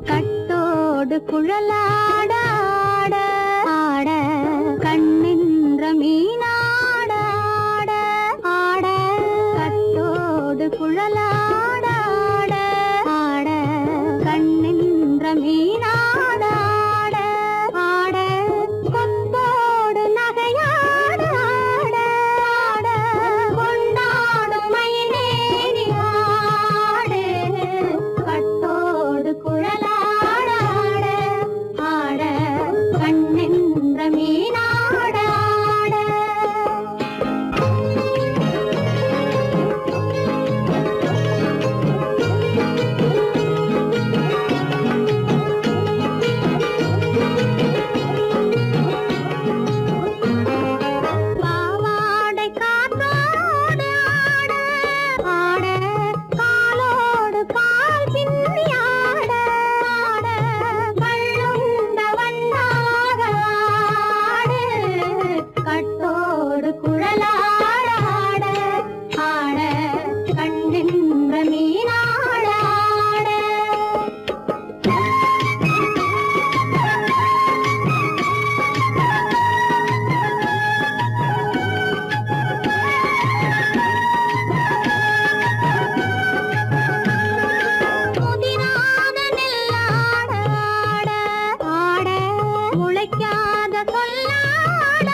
கட்டோடு குழலாட ஆட ஆட கண்ணின்ற மீனாட ஆட ஆட கட்டோடு குழலாட ஆட ஆட கண்ணின்ற மீனாட ஆட ஆட கொத்தோடு நகையாட ஆட ஆட கொண்டாடும் மயிலேறி ஆடு கட்டோடு குழலாட ஆட ஆட கண்ணின்ற மீனாட ஆட பாவாடை காத்தோடு ஆட ஆட காலோடு பால் பின்னி ஆட ஆட கள்ளுண்ட வண்ணாக ஆடு கட்டோடு குழலாட ஆட ஆட கண்ணின்ற மீனாட ஆட முதிராத நெல்லாட ஆட ஆட முளைக்காத சொல்லாட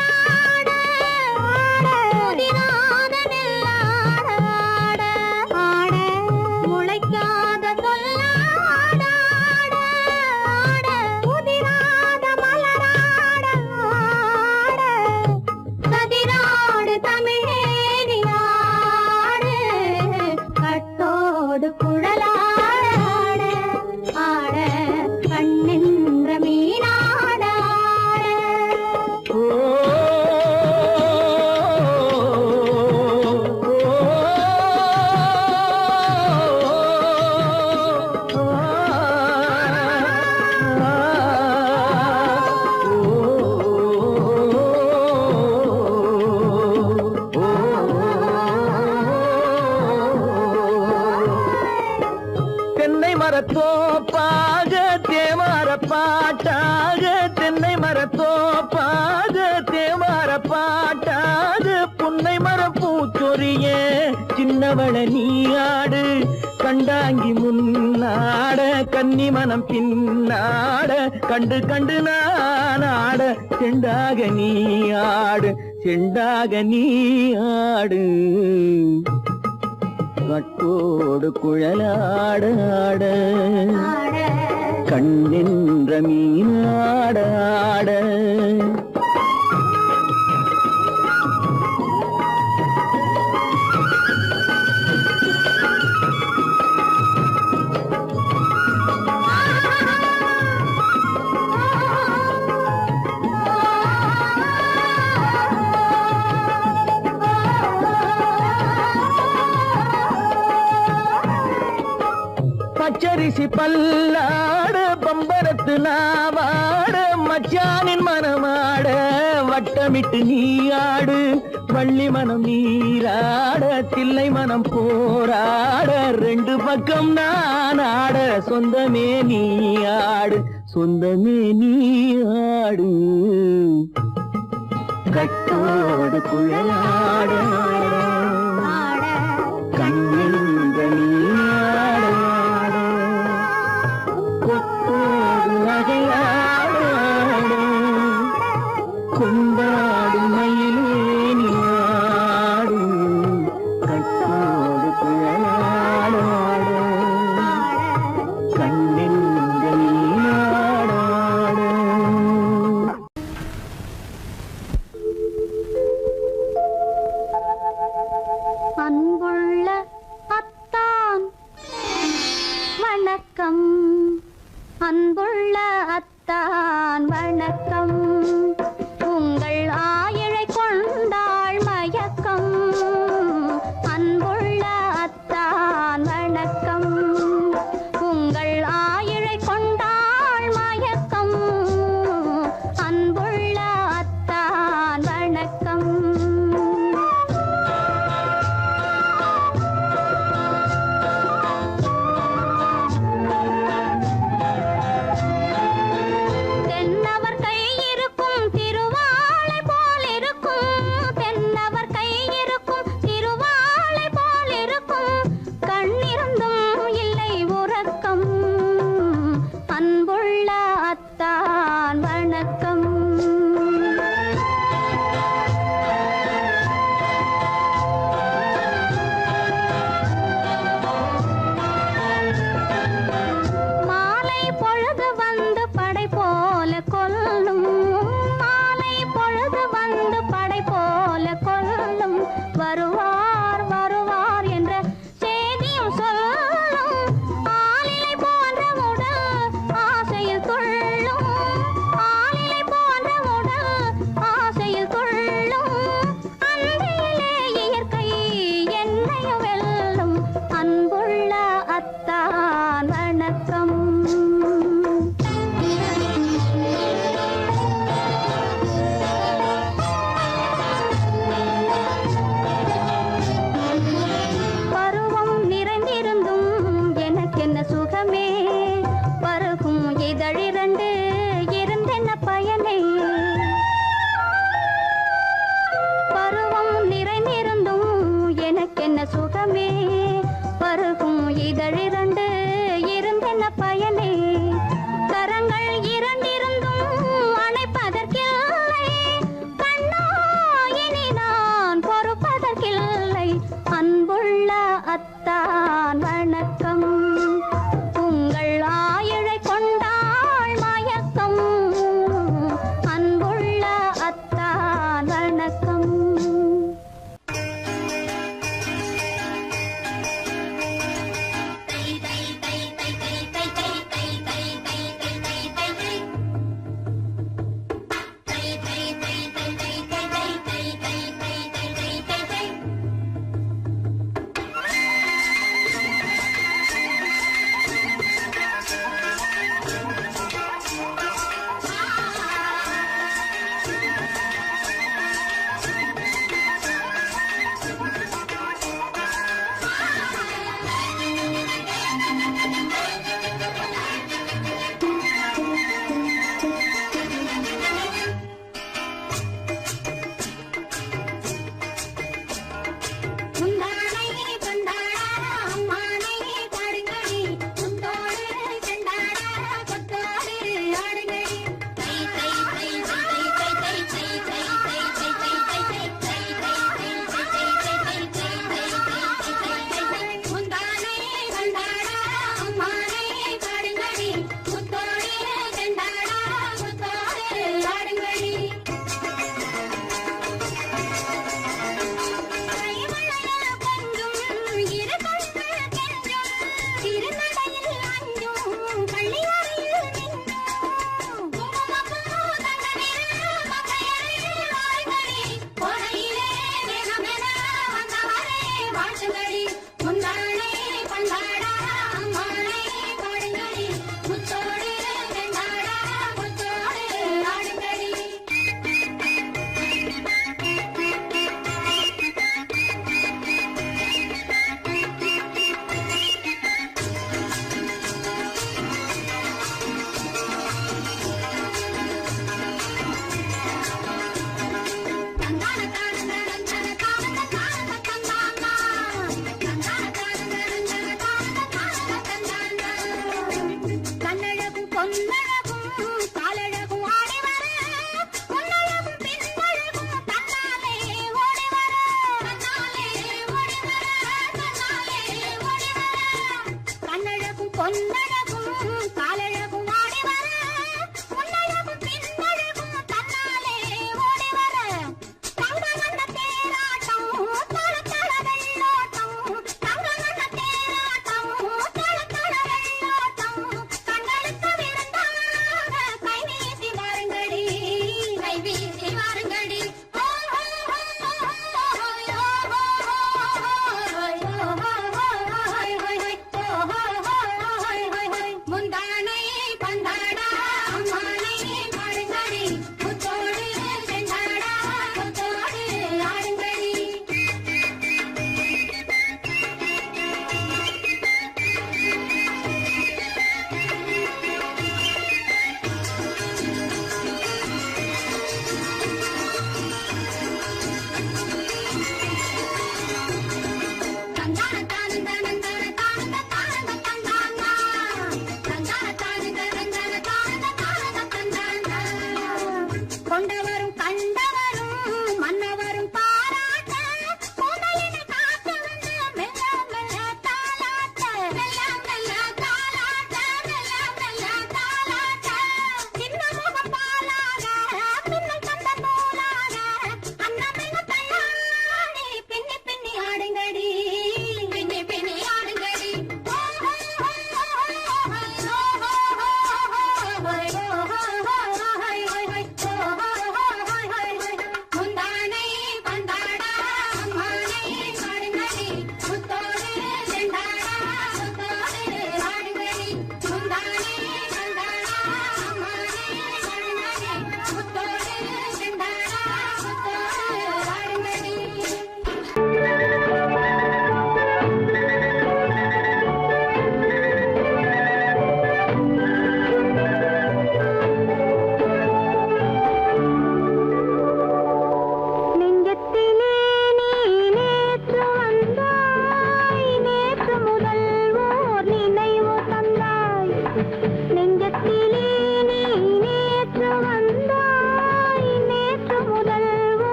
ஆட ஆட முதிராத நெல்லாட ஆட ஆட முளைக்காத சொல்லாட ஆட ஆட முதிராத மலராட ஆட கதிராடு தமிழேறி ஆடு கட்டோடு குழலாட ஆட ஆட கண்ணின்ற மீனாட ஆட தென்னை மரத்தோப்பாக தேமார பாட்டாக தென்னை மரத்தோப்பாக தேமார பாட்டாக புன்னை மரம் பூச்சொரிய சின்னவள நீயாடு கண்டாங்கி முன்னாட கன்னி மனம் பின்னாட கண்டு கண்டு நானாட செண்டாக நீயாடு செண்டாக நீயாடு கட்டோடு குழலாட ஆட ஆட கண்ணின்ற மீனாட ஆட பச்சரிசி பல்லாட பம்பரத்து நாவாட மச்சானின் மனமாட வட்டமிட்டு நீயாடு வள்ளி மனம் நீராட தில்லை மனம் போராட ரெண்டு பக்கம் நான் ஆட சொந்தமே நீயாடு சொந்தமே நீயாடு கட்டோடு குழலாட ஆட கண்ணின்ற நீயாட கொத்தோடு நகையாட கொண்டாடு மயிலேனி ஆடு கட்டோடு குழலாட கண்ணின்ற நீயாட வருவார் என்ற செய்தியும் சொல்லும். ஆளிலை போன்ற உடல் ஆசையில் துள்ளும். ஆளிலை போன்ற உடல் ஆசையில் துள்ளும். அன்பிலே இயற்கை என்னையும் வெல்லும். அன்புள்ள அத்தான் வணக்கம். பருவம் நிறைந்திருந்தும் எனக்கென்ன சுகமே, பருகும் இதழிரண்டு இருந்தென்ன பயனே. பருவம் நிறைந்திருந்தும் எனக்கென்ன சுகமே, பருகும் இதழிரண்டு இருந்தென்ன பயனே. கரங்கள் இரண்டிருந்தும் அணைப்பதற்கில்லை, கண்ணா இனி நான் பொறுப்பதற்கில்லை. அன்புள்ள அத்தான் வணக்கம். உங்கள் ஆயுளை கொண்டாள் மயக்கம். அன்புள்ள அத்தான் வணக்கம்.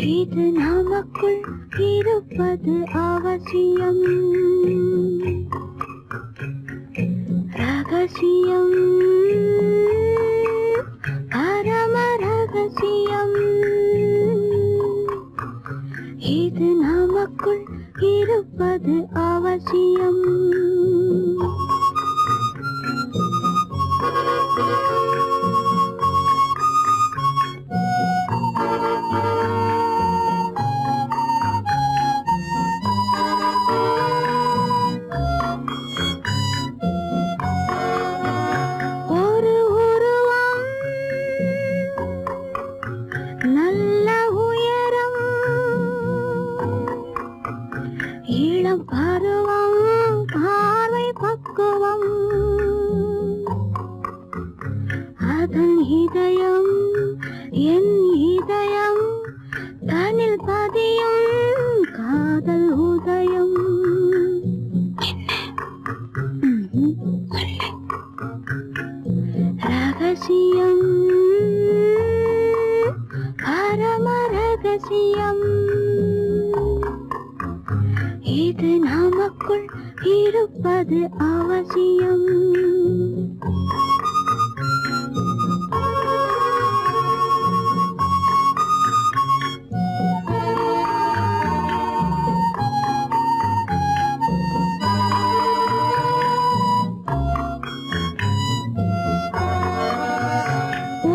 இது நமக்குள் இருப்பது அவசியம். ரகசியம், பரம ரகசியம். இது நமக்குள் இருப்பது அவசியம். ஒரு உருவம், நல்ல உயரம், இளம் பருவம், பார்வை பக்குவம். அதன் இதயம் என் இதயம், தனில் பதியும் காதல் உதயம். ரகசியம், பரம ரகசியம். இது நமக்குள் இருப்பது அவசியம்.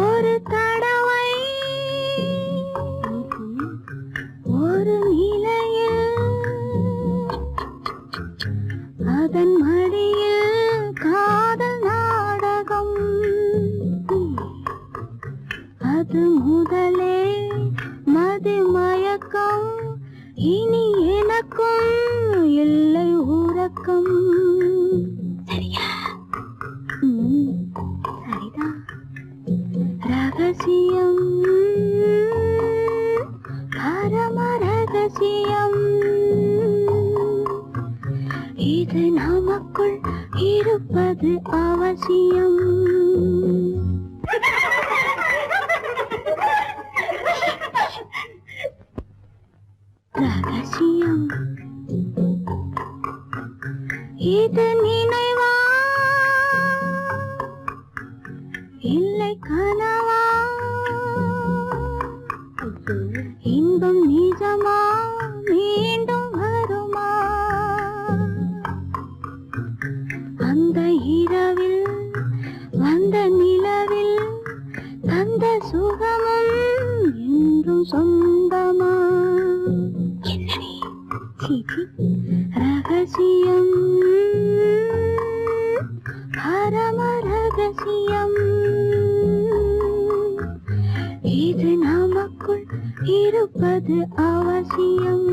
ஒரு தடவை ஒரு நிலையில், அதன் மடியில் காதல் நாடகம். அது முதலே மது மயக்கம், இனி எனக்கும் இல்லை உறக்கம். சரியா? சரிதான். ரகசியம், பரம ரகசியம். இது நமக்குள் இருப்பது அவசியம். ரகசியம், இது நினைவா இல்லை கனவா? இன்பம் நிஜமா மீண்டும் வருமா? அந்த இரவில் வந்த நிலவில் தந்த சுகமும் என்றும் சொந்தமா? என்னடி? ரகசியம், பரம ரகசியம். இது நமக்குள் இருப்பது அவசியம்.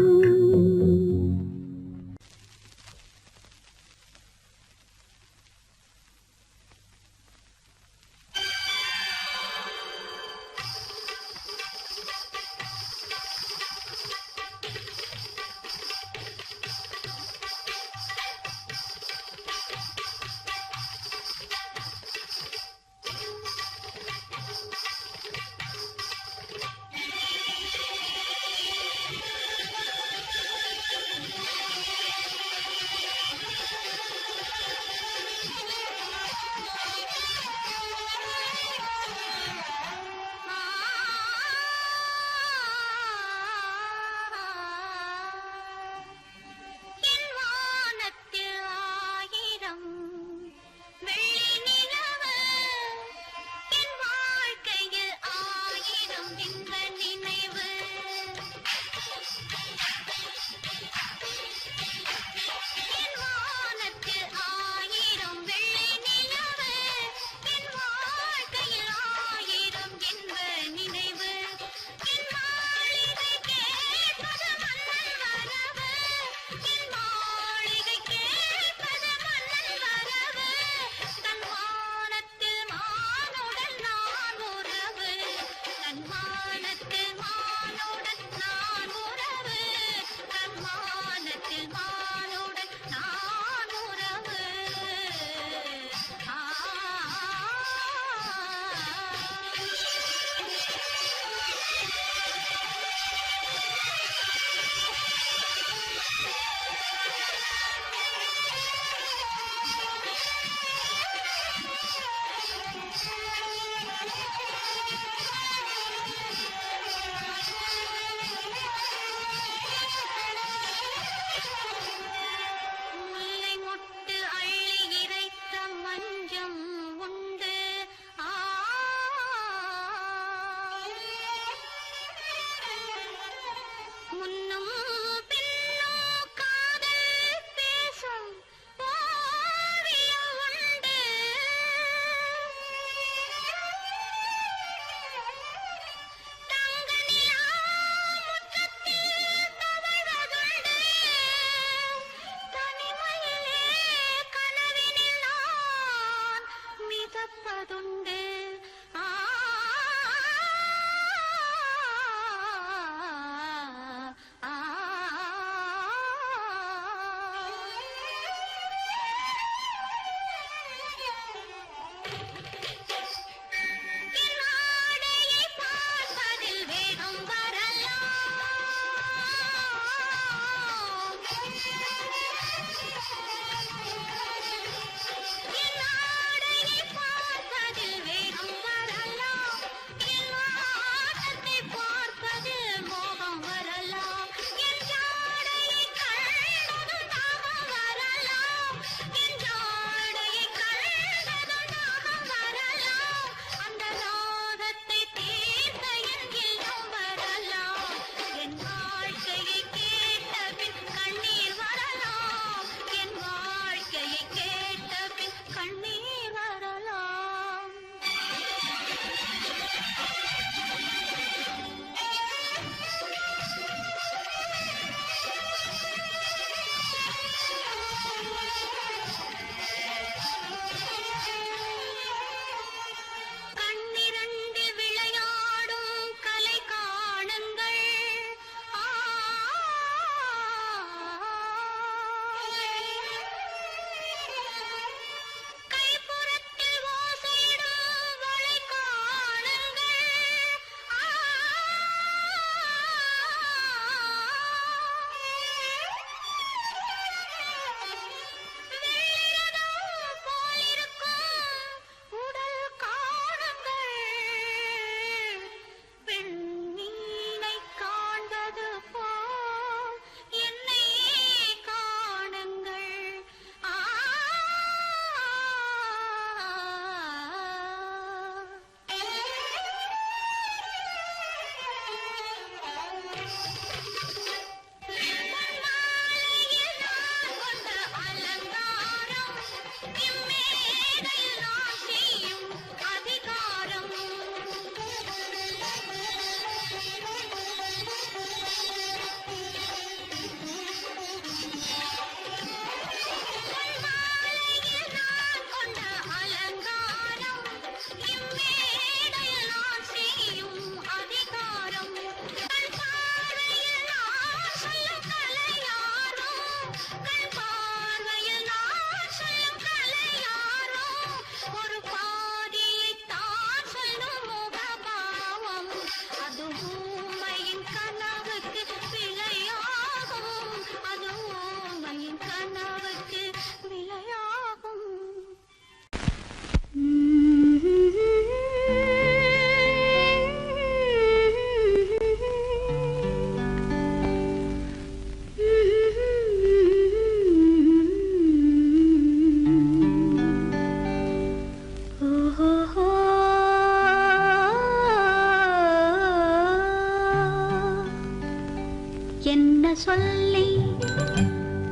என்ன சொல்லி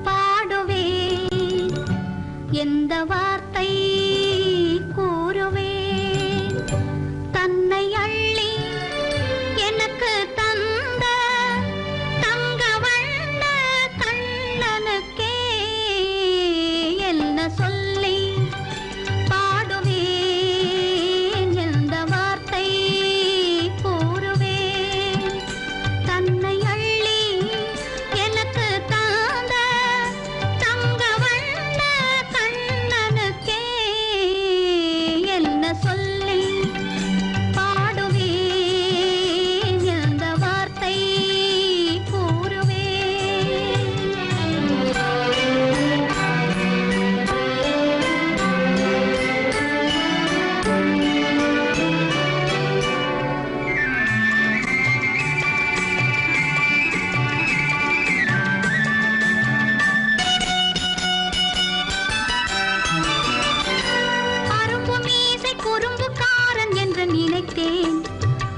பாடுவேன், எந்த வார்த்தை கூறுவேன், தன்னை அள்ளி எனக்கு தந்த தங்க வண்ண கண்ணனுக்கே என்ன சொல்லி பாடுவேன், எந்த வார்த்தை கூறுவேன், தன்னை அள்ளி எனக்கு தந்த தங்க வண்ண கண்ணனுக்கே என்ன சொல்லி பாடுவேன், எந்த வார்த்தை கூறுவேன். அரும்பு மீசை குறும்புக்காரன் என்று நினைத்தேன்,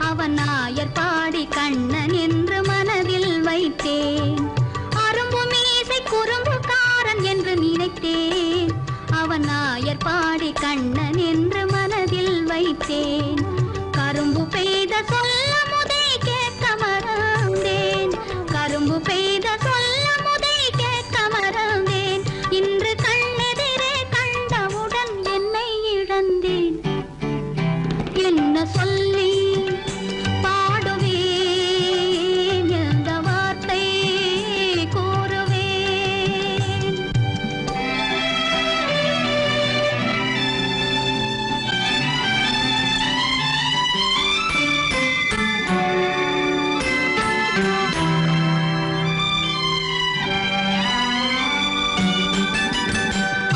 அவன் நாயர் பாடி கண்ணன் என்று மனதில் வைத்தேன். அரும்பு மீசை குறும்புக்காரன் என்று நினைத்தேன், அவன் நாயர் பாடி கண்ணன் என்று மனதில் வைத்தேன். கரும்பு பெய்த சொல்ல முதை கேட்க மறந்தேன், கரும்பு பெய்த சொல்ல முதை கேட்க மறந்தேன். இன்று கண்ணெதிரே கண்டவுடன் என்னை இழந்தேன். என்ன சொல்லி பாடுவேன், எந்த வார்த்தை கூறுவேன்.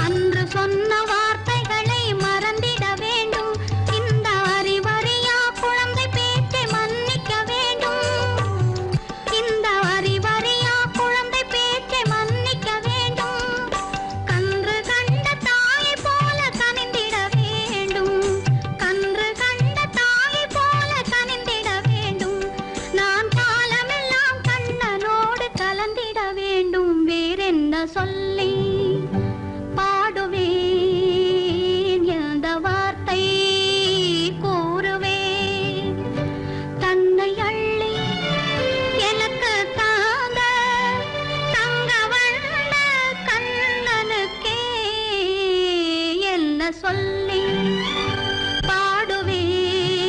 அன்று சொன்ன வார்த்தைகளை மறந்திட வேண்டும், இந்த அறிவறியா குழந்தை பேச்சை மன்னிக்க வேண்டும், இந்த அறிவறியா குழந்தை பேச்சை மன்னிக்க வேண்டும். கன்று கண்ட தாயை போல கனிந்திட வேண்டும், கன்று கண்ட தாயை போல கனிந்திட வேண்டும். நான் காலமெல்லாம் கண்ணனோடு கலந்திட வேண்டும். வேறென்ன சொல்லி பாடுவேன், எந்த வார்த்தை கூறுவேன், தன்னை அள்ளி எனக்கு தாந்த தங்க வண்ண கண்ணனுக்கே என்ன சொல்லி பாடுவேன்,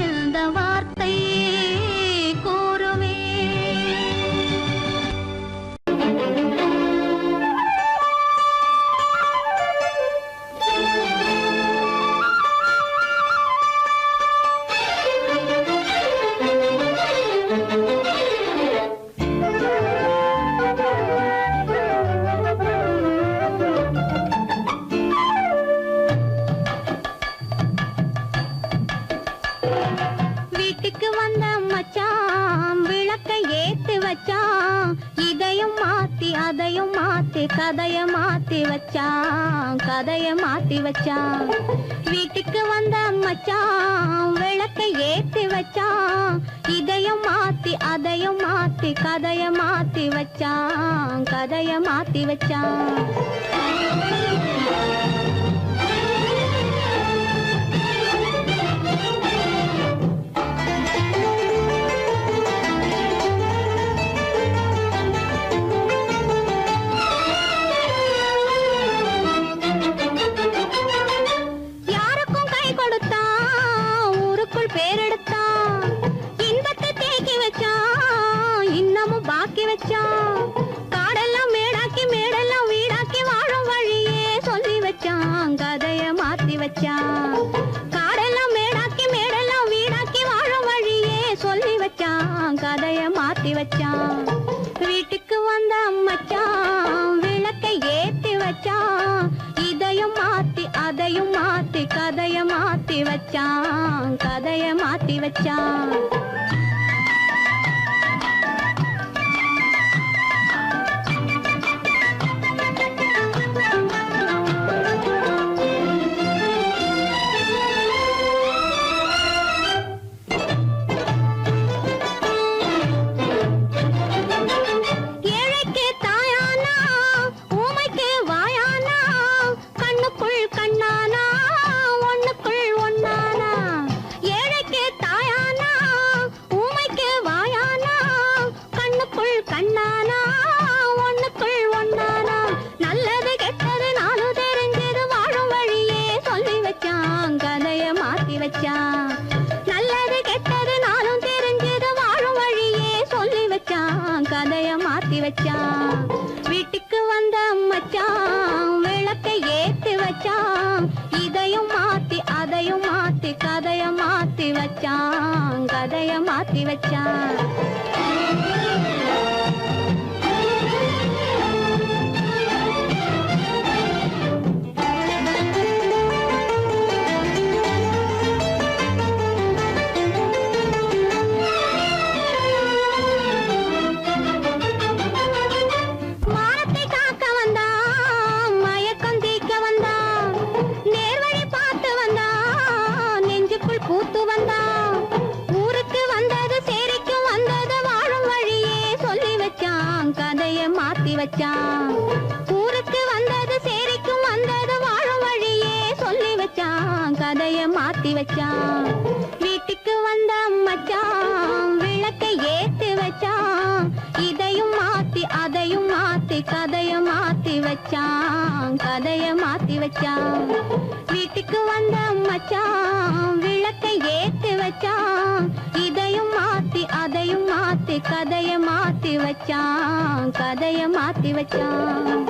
எந்த வார்த்தை கூறுவேன். வீட்டுக்கு வந்த மச்சான் விளக்கை ஏத்தி வச்சான், இதையும் மாத்தி அதையும் மாத்தி கதைய மாத்தி வச்சான், கதைய மாத்தி வச்சான். வீட்டுக்கு வந்த மச்சான் விளக்கை ஏத்தி வச்சான், இதையும் மாத்தி அதையும் மாத்தி கதைய மாத்தி வச்சான், கதைய மாத்தி வச்சான். யாருக்கும் கை கொடுத்தான், ஊருக்குள் பேரெடுத்தான், இன்பத்தை தேக்கி வச்சான், இன்னமும் பாக்கி வச்சான். காடெல்லாம் மேடாக்கி மேடெல்லாம் வீடாக்கி வாழும் வழியே சொல்லி வச்சான், கதைய மாத்தி வச்சான். காடெல்லாம் மேடாக்கி மேடெல்லாம் வீடாக்கி வாழும் வழியே சொல்லி வச்சான், கதைய மாத்தி வச்சான். வீட்டுக்கு வந்த மச்சான் விளக்கை ஏத்தி வச்சான், இதையும் மாத்தி அதையும் மாத்தி கதைய மாத்தி வச்சான், கதைய மாத்தி வச்சான். வச்சான். வீட்டுக்கு வந்த மச்சான் விளக்கை ஏத்தி வச்சான். இதையும் மாத்தி அதையும் மாத்தி கதைய மாத்தி வச்சான். கதைய மாத்தி வச்சான். பூத்து வந்தான். ஊருக்கு வந்தது சேரிக்கும் வந்தது வாழும் வழியே சொல்லி வச்சான். கதைய மாத்தி வச்சான். ஊருக்கு வந்தது சேரிக்கும் வந்தது வாழும் வழியே சொல்லி வச்சான். கதைய மாத்தி வச்சான். வீட்டுக்கு வந்த மச்சான் விளக்கை ஏத்தி வச்சான். இதையும் மாத்தி அதையும் மாத்தி கதைய மாத்தி வச்சான். கதைய மாத்தி வச்சான். வீட்டுக்கு வந்த மச்சான் விளக்கை ஏத்தி வச்சான். இதையும் மாத்தி அதையும் மாத்தி கதைய மாத்தி வச்சான். கதைய மாத்தி வச்சான்.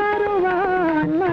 தருவான்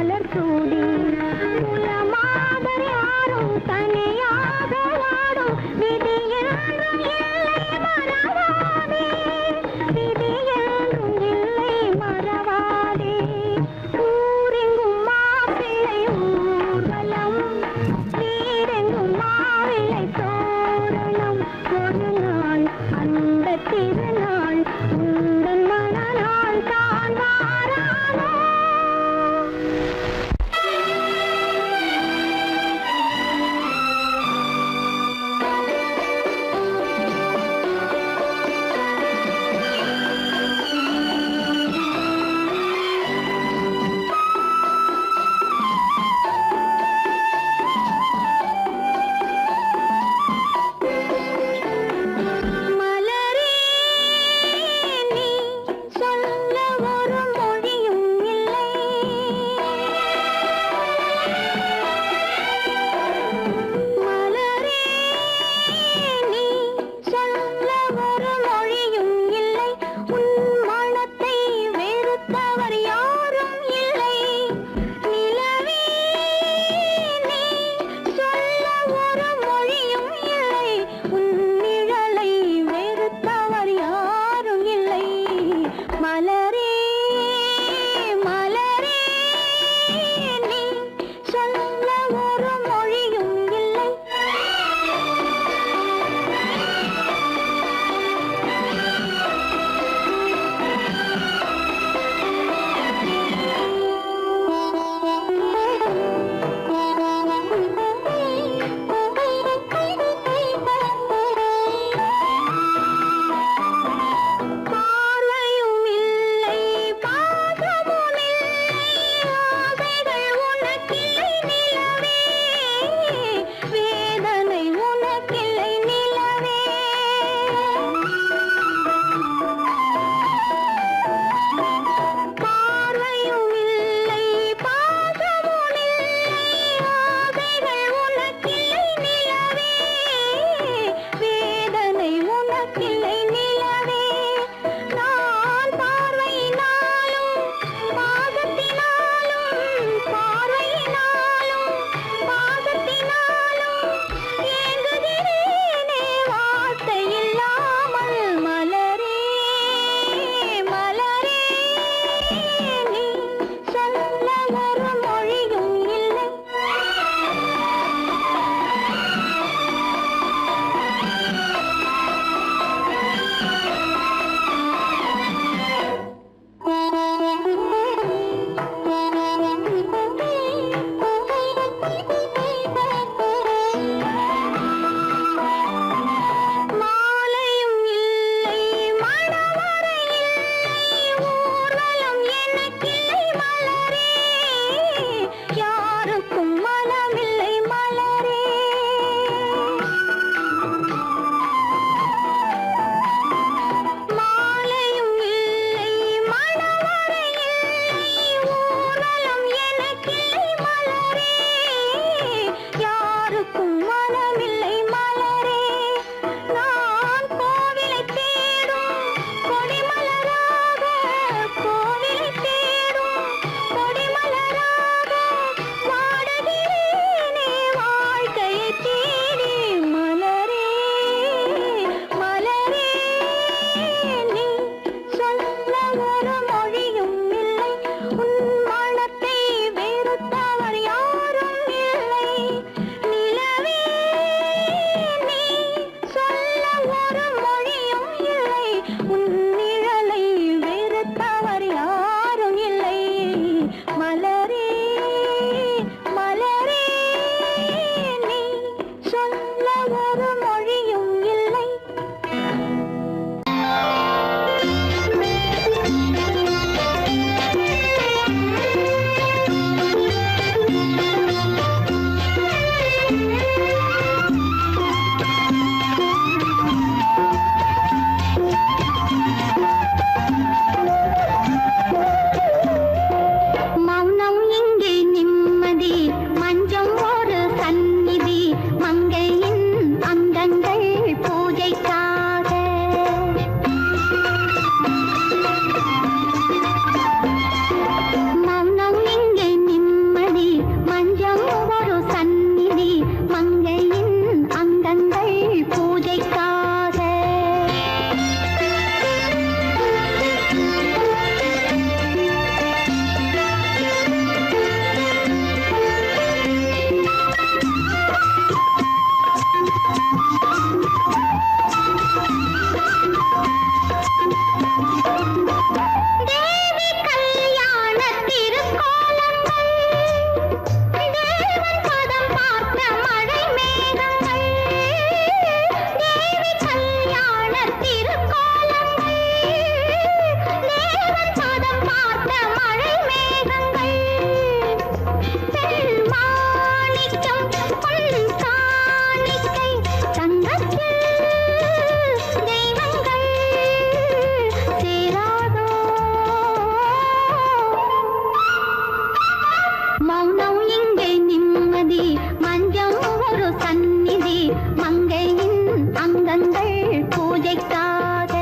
மௌனம் இங்கே நிம்மதி மஞ்சம் ஒரு சந்நிதி மங்கையின் அங்கங்கள் பூஜைக்காக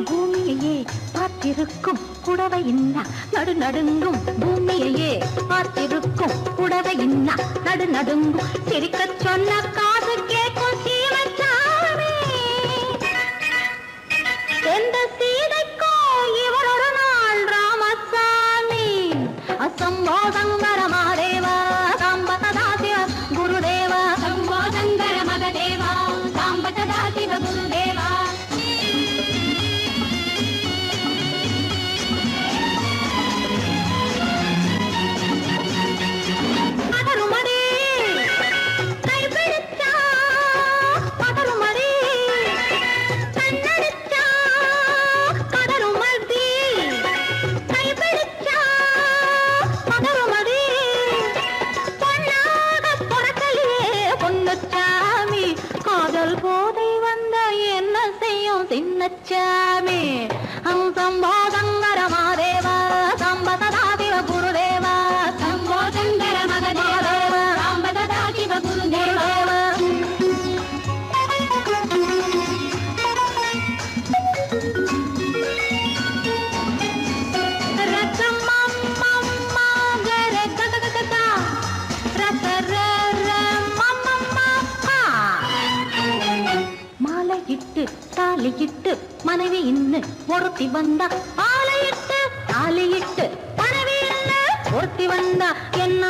பூமியையே பார்த்திருக்கும் புடவை இன்னா நடு நடுங்கும் பூமியையே பார்த்திருக்கும் புடவை இன்னா நடு நடுங்கும் சிரிக்க சொன்ன காது கேட்கும் சீமச்சாமி எந்த சீதைக்கோ இவர் ஒரு நாள் ராமசாமி அசம்போதங்கர மகதேவா சாம்பதா சிவ குருதேவா சம்போதங்கர மகதேவா சாம்பதா சிவ குருதேவா கைப்பிடிச்சா தாலியிட்டு மனைவி இன்னு ஒருத்தி வந்தா தாலியிட்டு மனைவி இன்னு ஒருத்தி வந்தா என்ன